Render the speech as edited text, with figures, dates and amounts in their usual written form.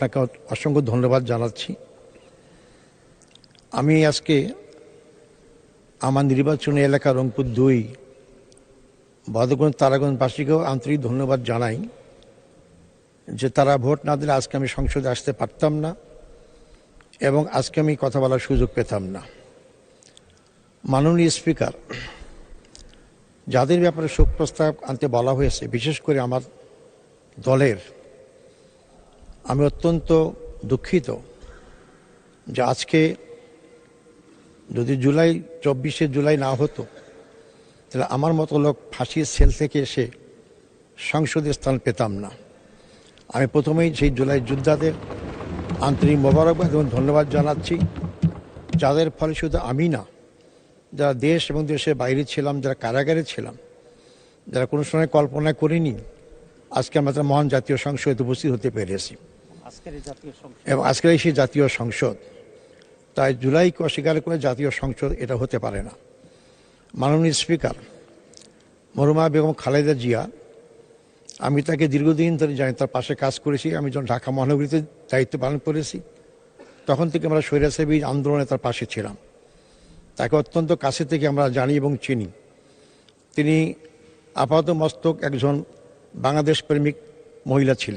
আপনাকে অসংখ্য ধন্যবাদ জানাচ্ছি। আমি আজকে আমার নির্বাচনী এলাকা রংপুর 2 বদরগঞ্জ তারাগঞ্জবাসীকেও আন্তরিক ধন্যবাদ জানাই যে তারা ভোট না দিলে আজকে আমি সংসদে আসতে পারতাম না এবং আজকে আমি কথা বলার সুযোগ পেতাম না। মাননীয় স্পিকার, যাদের ব্যাপারে শোক প্রস্তাব আনতে বলা হয়েছে, বিশেষ করে আমার দলের, আমি অত্যন্ত দুঃখিত যে আজকে যদি 24শে জুলাই না হতো তাহলে আমার মতো লোক ফাঁসির সেল থেকে এসে সংসদে স্থান পেতাম না। আমি প্রথমেই সেই জুলাই যোদ্ধাদের আন্তরিক মোবারকবাদ এবং ধন্যবাদ জানাচ্ছি, যাদের ফলে শুধু আমি না, যারা দেশ এবং দেশের বাইরে ছিলাম, যারা কারাগারে ছিলাম, যারা কোনো সময় কল্পনা করিনি, আজকে আমরা তার মহান জাতীয় সংসদে উপস্থিত হতে পেরেছি এবং আজকের এই সেই জাতীয় সংসদ। তাই জুলাইকে অস্বীকার করে জাতীয় সংসদ এটা হতে পারে না। মাননীয় স্পিকার, মরহুমা বেগম খালেদা জিয়া, আমি তাকে দীর্ঘদিন ধরে জানি, তার পাশে কাজ করেছি। আমি যখন ঢাকা মহানগরীতে দায়িত্ব পালন করেছি তখন থেকে আমরা স্বৈরাচারী আন্দোলনে তার পাশে ছিলাম। তাকে অত্যন্ত কাছে থেকে আমরা জানি এবং চিনি। তিনি আপাতমস্তক একজন বাংলাদেশ প্রেমিক মহিলা ছিলেন।